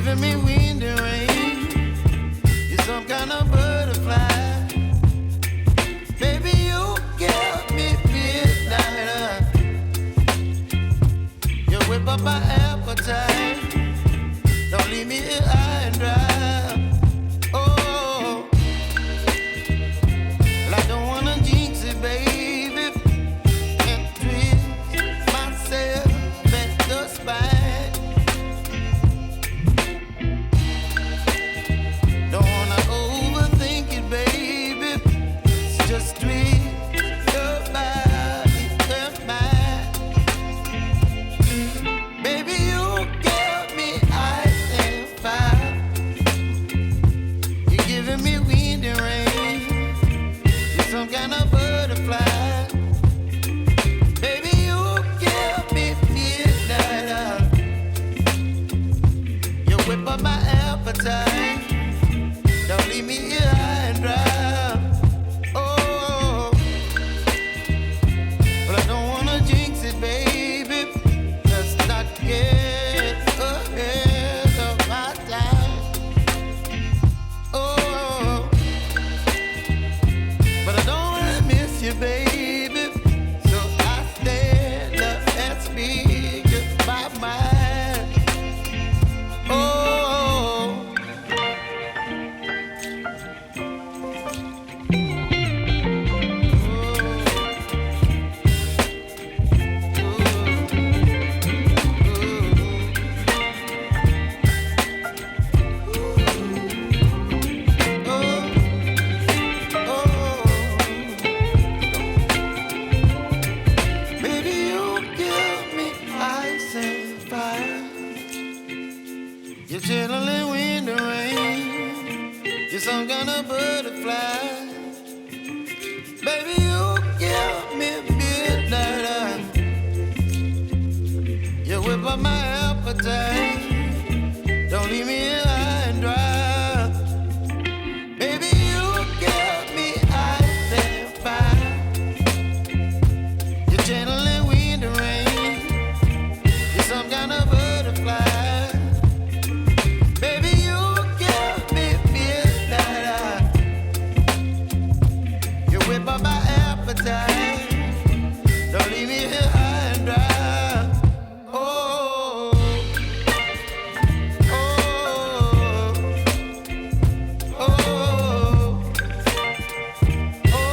giving me wind and rain. You're some kind of butterfly. Baby, you give me midnight. You whip up my appetite. Don't leave me here high and dry. Oh, well, I don't wanna jinx it, baby, and twist myself at the spine. Don't wanna overthink it, baby. It's just twist your body and mine. Baby, you give me ice and fire. You're giving me wind and rain. You're some kind of butterfly. Baby, you give me midnight. You whip up my appetite. Don't leave me here high and dry. Oh, but I don't wanna jinx it, baby. Let's not get ahead of my time. Oh, but I don't wanna miss you, baby. So I stand up and speak my mind. Oh. Baby, you give me ice and fire. You're chilling wind and rain. You're some kind of butterfly. Baby, you give me midnight. You whip up my appetite. Don't leave me here high and dry. Baby, you give me ice and fire. You're channeling wind and rain. You're some kind of butterfly. Baby, you give me midnight. You whip up my appetite. Don't leave me here high and dry. Oh, oh, oh, oh,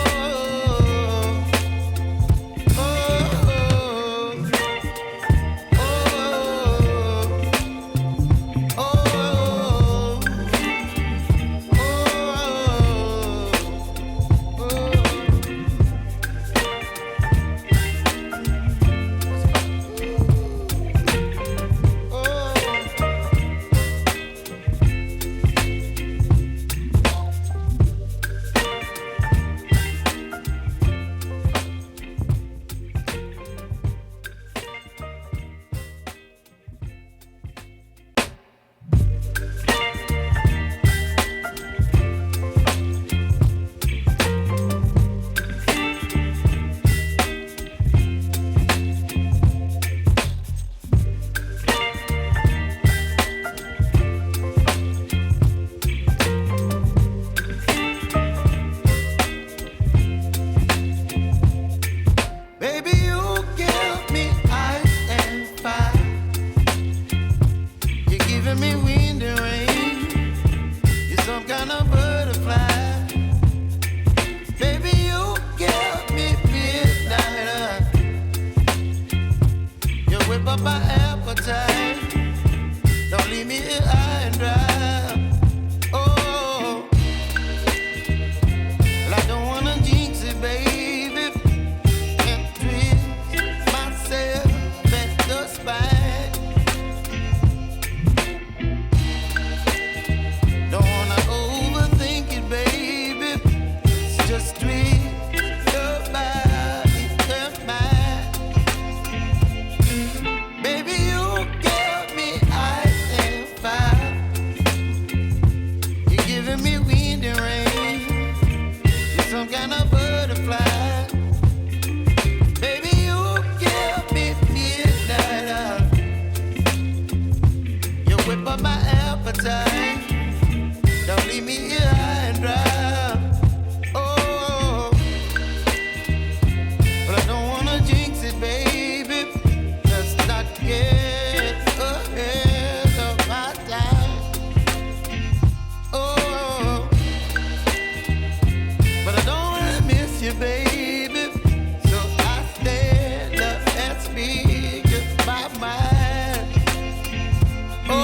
baby, you give me ice and fire. You're giving me wind and rain. You're some kind of butterfly. Baby, you give me midnight. You whip up my appetite. Don't leave me here high and dry. Oh, well, I don't wanna jinx it, baby, and twist myself at the spine. Don't wanna overthink it, baby. It's just twist your body and mine. Baby, you give me ice and fire. up my appetite. Don't leave me here high and dry. Oh, but I don't wanna jinx it, baby. Let's not get ahead of my time. Oh, but I don't wanna miss you, baby. So I stand up and speak just my mind. Oh,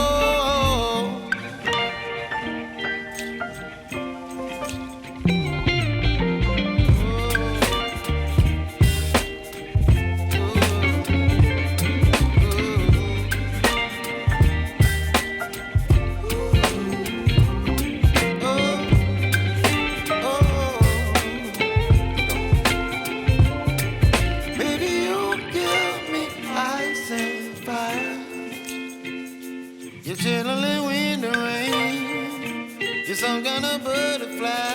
baby, you give me ice and fire. You're chilling wind and rain. You're some kind of butterfly.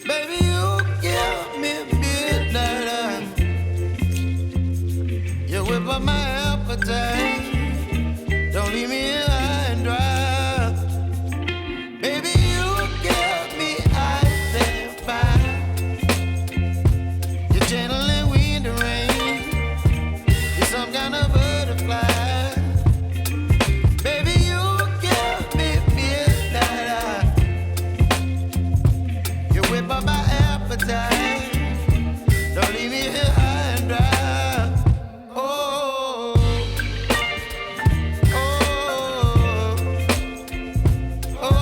Baby, you give me midnight. You whip up my appetite. Don't leave me here high and dry. Baby, you give me ice and fire. You're channeling wind and rain. You're some kind of butterfly. Baby, you give me midnight. You whip up my appetite. Don't leave me here high and dry. Oh, oh, oh,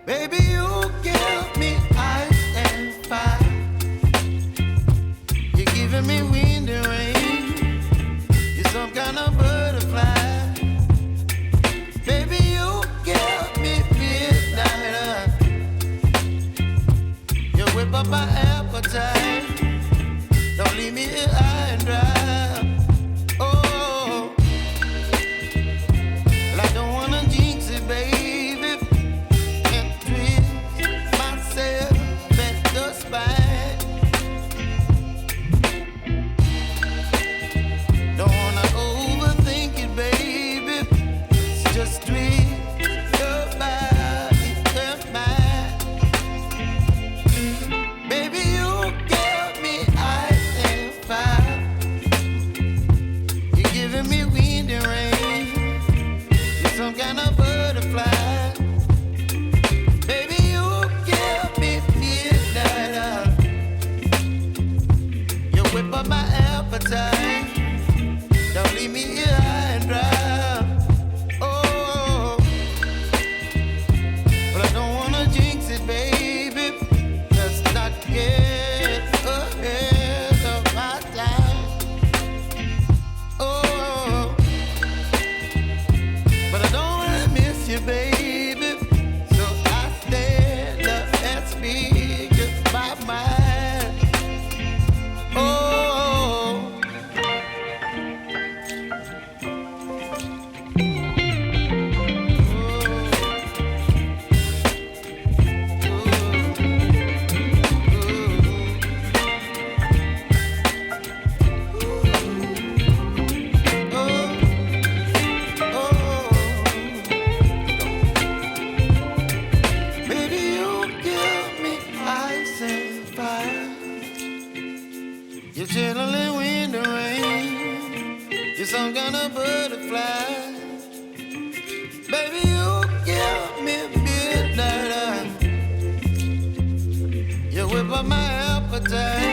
baby, you give me ice and fire. You're giving me wind and rain. You're some kind of butterfly. Baby, you give me midnight. You whip up my appetite. Don't leave me here high and dry. Oh, well, I don't wanna jinx it, baby. And twist myself at the spine. Don't wanna overthink it, baby. It's just twist your body and mine. Baby, you give me ice and fire. You're giving me wind and rain. You're some kind of butterfly. Baby, you give me midnight. You whip up my appetite. Don't leave me here high and dry. Oh, but I don't wanna jinx it, baby. Let's not get ahead of my time. Oh, but I don't wanna some kind of butterfly. Baby, you give me midnight. You whip up my appetite.